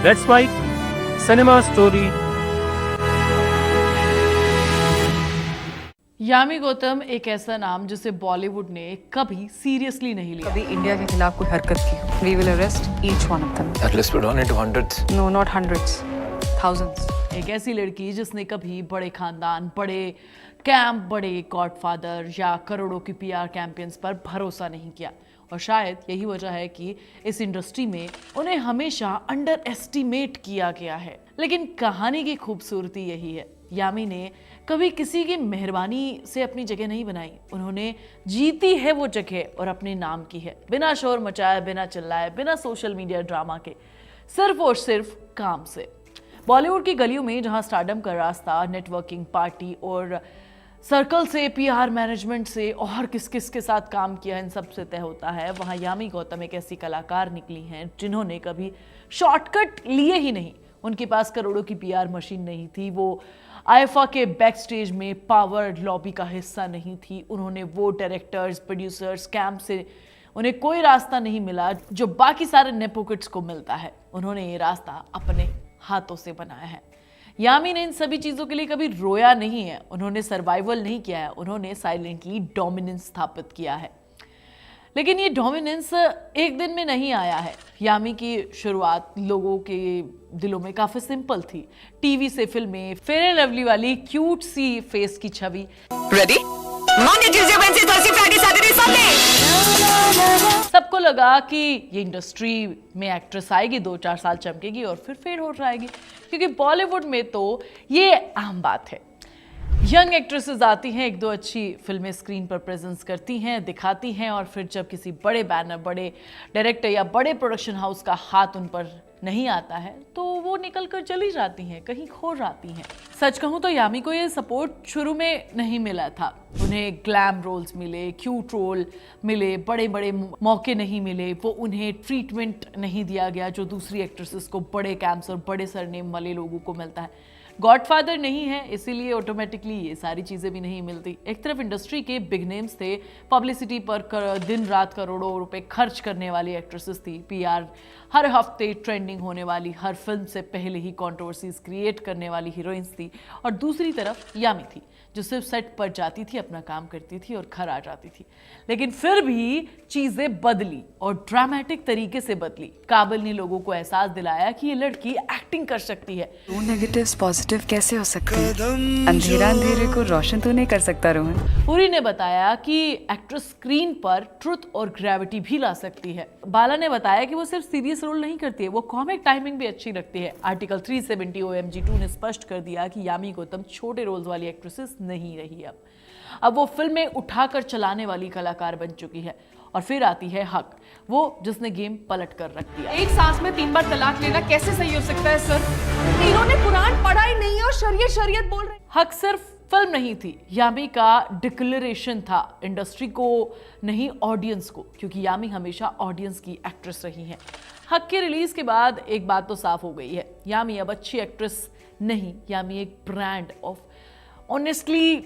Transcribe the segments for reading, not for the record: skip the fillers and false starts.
Let's write cinema story. Yami Gautam एक ऐसा नाम जिसे बॉलीवुड ने कभी सीरियसली नहीं लिया। कभी इंडिया के खिलाफ कोई हरकत की, we will arrest each one of them. That list would run into hundreds. No, not hundreds, thousands. एक ऐसी लड़की जिसने कभी बड़े खानदान, बड़े कैंप, बड़े गॉडफादर या करोड़ों की पीआर कैंपेन्स पर भरोसा नहीं किया, और शायद यही वजह है कि इस इंडस्ट्री में उन्हें हमेशा अंडर एस्टिमेट किया गया है। लेकिन कहानी की खूबसूरती यही है, यामी ने कभी किसी की मेहरबानी से अपनी जगह नहीं बनाई। उन्होंने जीती है वो जगह और अपने नाम की है, बिना शोर मचाए, बिना चिल्लाए, बिना सोशल मीडिया ड्रामा के, सिर्फ और सिर्फ काम से। बॉलीवुड की गलियों में जहां स्टारडम का रास्ता नेटवर्किंग, पार्टी और सर्कल से, पीआर मैनेजमेंट से और किस किस के साथ काम किया इन सब से तय होता है, वहां यामी गौतम एक ऐसी कलाकार निकली हैं जिन्होंने कभी शॉर्टकट लिए ही नहीं। उनके पास करोड़ों की पीआर मशीन नहीं थी, वो आईफा के बैक स्टेज में पावर लॉबी का हिस्सा नहीं थी। उन्होंने वो डायरेक्टर्स, प्रोड्यूसर्स, कैंप से उन्हें कोई रास्ता नहीं मिला जो बाकी सारे नेपोकिट्स को मिलता है। उन्होंने ये रास्ता अपने हाथों से बनाया है। यामी ने इन सभी चीज़ों के लिए कभी रोया नहीं है, उन्होंने सर्वाइवल नहीं किया है, उन्होंने साइलेंटली डोमिनेंस स्थापित किया है। लेकिन ये डोमिनेंस एक दिन में नहीं आया है। यामी की शुरुआत लोगों के दिलों में काफी सिंपल थी। टीवी से फिल्में, फेयर एंड लवली वाली क्यूट सी फेस की छवि, Ready? Monday, Tuesday, Wednesday, Thursday, Friday, Saturday, Sunday. सबको लगा कि ये इंडस्ट्री में एक्ट्रेस आएगी, 2-4 साल चमकेगी और फिर फेड हो जाएगी, क्योंकि बॉलीवुड में तो ये आम बात है। यंग एक्ट्रेसेस आती हैं, 1-2 अच्छी फिल्में स्क्रीन पर प्रेजेंस करती हैं, दिखाती हैं, और फिर जब किसी बड़े बैनर, बड़े डायरेक्टर या बड़े प्रोडक्शन हाउस का हाथ उन पर नहीं आता है तो वो निकल कर चली जाती हैं, कहीं खो जाती हैं। सच कहूँ तो यामी को ये सपोर्ट शुरू में नहीं मिला था। उन्हें ग्लैम रोल्स मिले, क्यूट रोल मिले, बड़े बड़े मौके नहीं मिले, वो उन्हें ट्रीटमेंट नहीं दिया गया जो दूसरी एक्ट्रेसेस को बड़े कैंप्स और बड़े सरनेम वाले लोगों को मिलता है। गॉडफादर नहीं है, इसीलिए ऑटोमेटिकली ये सारी चीज़ें भी नहीं मिलती। एक तरफ इंडस्ट्री के बिग नेम्स थे, पब्लिसिटी पर दिन रात करोड़ों रुपए खर्च करने वाली एक्ट्रेसेस थी, पीआर हर हफ्ते ट्रेंडिंग होने वाली, हर फिल्म से पहले ही कंट्रोवर्सीज क्रिएट करने वाली हीरोइंस थी, और दूसरी तरफ यामी थी जो सिर्फ सेट पर जाती थी, अपना काम करती थी और घर आ जाती थी। लेकिन फिर भी चीज़ें बदली और ड्रामेटिक तरीके से बदली। काबिल ने लोगों को एहसास दिलाया कि ये लड़की एक्टिंग कर सकती है। दो नेगेटिव्स पॉजिटिव कैसे हो सकते हैं? अंधेरा अंधेरे को रोशन तो नहीं कर सकता रोहन। पुरी ने बताया कि एक्ट्रेस स्क्रीन पर ट्रुथ और ग्रेविटी भी ला सकती है। बाला ने बताया कि वो सिर्फ सीरियस रोल नहीं करती है, वो कॉमिक टाइमिंग भी अच्छी रखती है। आर्टिकल 370 OMG2 ने स्पष्ट कर दिया कि यामी गौतम छोटे रोल्स वाली एक्ट्रेसेस नहीं रही। अब वो फिल्में उठाकर चलाने वाली कलाकार बन चुकी है। और फिर आती है हक, वो जिसने गेम पलट कर रख दिया। एक सांस में 3 बार तलाक लेना कैसे सही हो सकता है सर? इन्होंने कुरान पढ़ा ही नहीं है और शरीयत शरीयत बोल रहे। हक सिर्फ फिल्म नहीं थी, यामी का डिक्लेरेशन था, इंडस्ट्री को नहीं ऑडियंस को, क्योंकि यामी हमेशा ऑडियंस की एक्ट्रेस रही हैं। हक के रिलीज के बाद एक बात तो साफ हो गई है, यामी अब अच्छी एक्ट्रेस नहीं, यामी एक ब्रांड ऑफ ऑनेस्टली,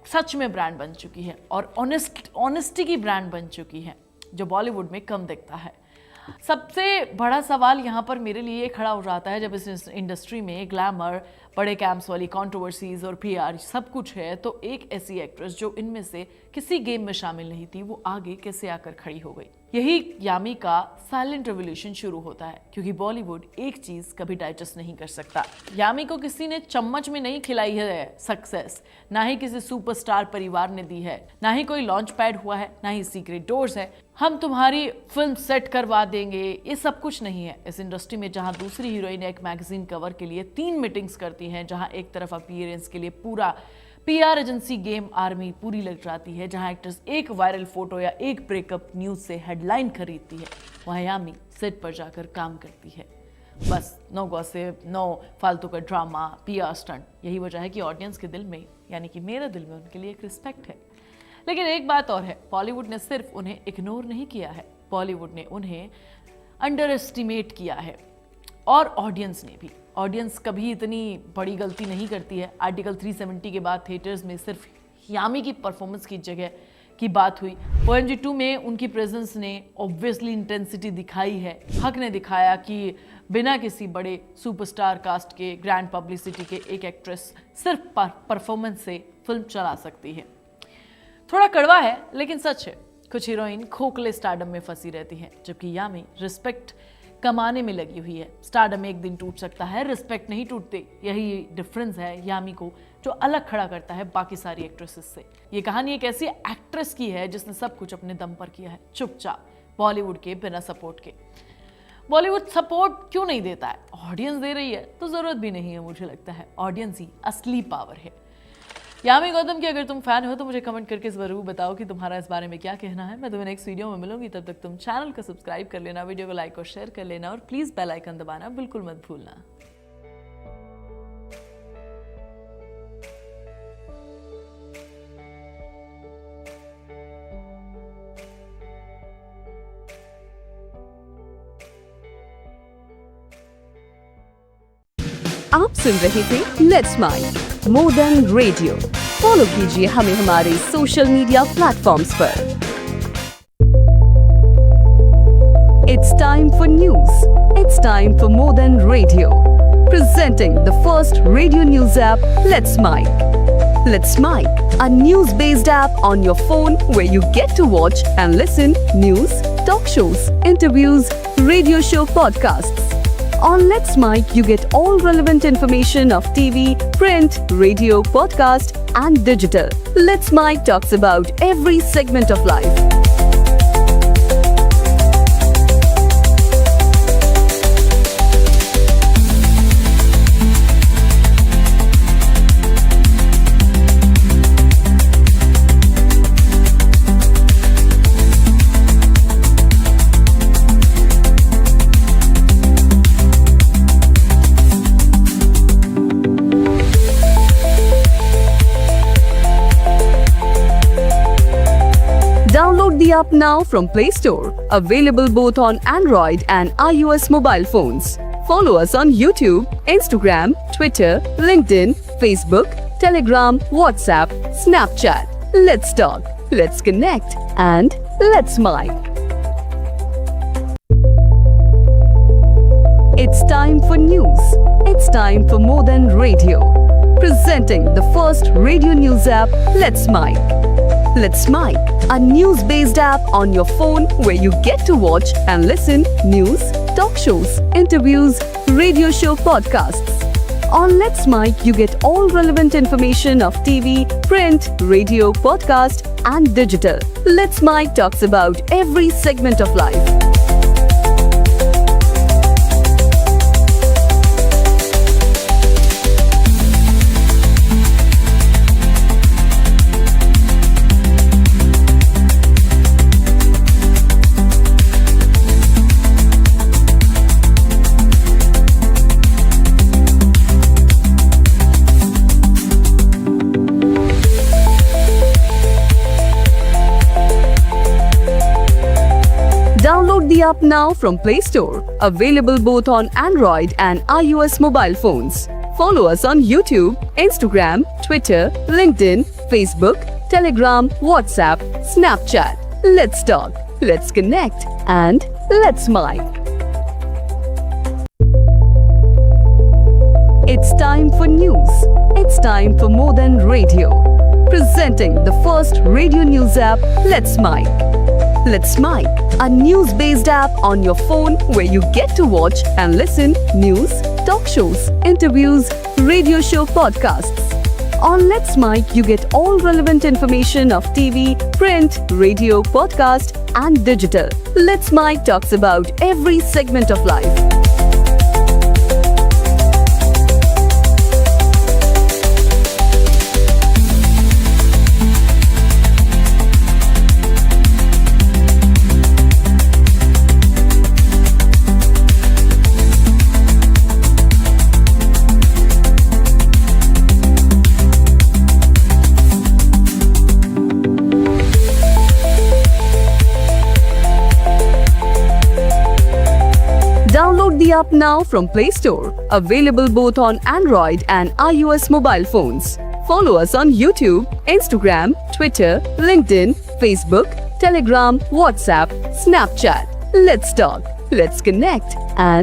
सच में ब्रांड बन चुकी है, और ऑनेस्टी की ब्रांड बन चुकी है, जो बॉलीवुड में कम दिखता है। सबसे बड़ा सवाल यहाँ पर मेरे लिए खड़ा हो जाता है, जब इस इंडस्ट्री में ग्लैमर, बड़े कैंप्स वाली कंट्रोवर्सीज और पीआर सब कुछ है, तो एक ऐसी एक्ट्रेस जो इनमें से किसी गेम में शामिल नहीं थी, वो आगे कैसे आकर खड़ी हो गई। यही यामी का साइलेंट रेवोल्यूशन शुरू होता है, क्योंकि बॉलीवुड एक चीज कभी डाइजेस्ट नहीं कर सकता। यामी को किसी ने चम्मच में नहीं खिलाई है सक्सेस, ना ही किसी सुपरस्टार परिवार ने दी है, ना ही कोई लॉन्च पैड हुआ है, ना ही सीक्रेट डोर्स है, हम तुम्हारी फिल्म सेट करवा देंगे, ये सब कुछ नहीं है। इस इंडस्ट्री में जहां दूसरी हीरोइन एक मैगजीन कवर के लिए 3 मीटिंग्स करती हैं, जहां एक तरफ अपीयरेंस के लिए पूरा पीआर एजेंसी गेम आर्मी पूरी लग जाती है, जहां एक्ट्रेस एक वायरल फोटो या एक ब्रेकअप न्यूज से हेडलाइन खरीदती है, वहां यामी सेट पर जाकर काम करती है। बस नो गॉसिप, नो फालतू का ड्रामा, पीआर स्टंट। यही वजह है कि ऑडियंस के दिल में, यानी कि मेरे दिल में, उनके लिए एक रिस्पेक्ट है। लेकिन एक बात और है, बॉलीवुड ने सिर्फ उन्हें इग्नोर नहीं किया है, बॉलीवुड ने उन्हें अंडर एस्टिमेट किया है, और ऑडियंस ने भी। ऑडियंस कभी इतनी बड़ी गलती नहीं करती है। आर्टिकल 370 के बाद थिएटर्स में सिर्फ यामी की परफॉर्मेंस की जगह की बात हुई। OMG2 में उनकी प्रेजेंस ने ऑब्वियसली इंटेंसिटी दिखाई है। हक ने दिखाया कि बिना किसी बड़े सुपरस्टार कास्ट के, ग्रैंड पब्लिसिटी के एक एक्ट्रेस सिर्फ परफॉर्मेंस से फिल्म चला सकती है। थोड़ा कड़वा है लेकिन सच है। कुछ हीरोइन खोखले स्टारडम में फंसी रहती हैं, जबकि यामी रिस्पेक्ट कमाने में लगी हुई है। स्टारडम एक दिन टूट सकता है, रिस्पेक्ट नहीं टूटते। यही डिफरेंस है यामी को जो अलग खड़ा करता है बाकी सारी एक्ट्रेसेस से। ये कहानी एक ऐसी एक्ट्रेस की है जिसने सब कुछ अपने दम पर किया है, चुपचाप, बॉलीवुड के बिना सपोर्ट के। बॉलीवुड सपोर्ट क्यों नहीं देता है? ऑडियंस दे रही है तो जरूरत भी नहीं है। मुझे लगता है ऑडियंस ही असली पावर है। यामी गौतम की अगर तुम फैन हो तो मुझे कमेंट करके जरूर बताओ कि तुम्हारा इस बारे में क्या कहना है। मैं तुम्हें नेक्स्ट वीडियो में मिलूंगी, तब तक तुम चैनल को सब्सक्राइब कर लेना, वीडियो को लाइक और शेयर कर लेना और प्लीज बेल आइकन दबाना बिल्कुल मत भूलना। आप सुन रहे थे let's mic more than radio. Follow कीजिए हमें हमारे सोशल मीडिया प्लेटफॉर्म्स पर। It's time for news. It's time for more than radio. Presenting the first radio news app let's mic. Let's Mic, a news-based app on your phone where you get to watch and listen news, talk shows, interviews, radio show podcasts. On Let's Mic, you get all relevant information of TV, print, radio, podcast, and digital. Let's Mic talks about every segment of life. Download the app now from Play Store. Available both on Android and iOS mobile phones. Follow us on YouTube, Instagram, Twitter, LinkedIn, Facebook, Telegram, WhatsApp, Snapchat. Let's talk, let's connect, and let's mic. It's time for news. It's time for more than radio. Presenting the first radio news app, Let's Mic. Let's Mic, a news-based app on your phone where you get to watch and listen news, talk shows, interviews, radio show podcasts. On Let's Mic, you get all relevant information of TV, print, radio, podcast, and digital. Let's Mic talks about every segment of life. Download the app now from Play Store. Available both on Android and iOS mobile phones. Follow us on YouTube, Instagram, Twitter, LinkedIn, Facebook, Telegram, WhatsApp, Snapchat. Let's talk, let's connect, and let's mic. It's time for news. It's time for more than radio. Presenting the first radio news app, Let's Mic. Let's Mic, a news-based app on your phone where you get to watch and listen news, talk shows, interviews, radio show podcasts. On Let's Mic, you get all relevant information of TV, print, radio, podcast, and digital. Let's Mic talks about every segment of life. Download the app now from Play Store. Available both on Android and iOS mobile phones. Follow us on YouTube, Instagram, Twitter, LinkedIn, Facebook, Telegram, WhatsApp, Snapchat. Let's talk, let's connect, and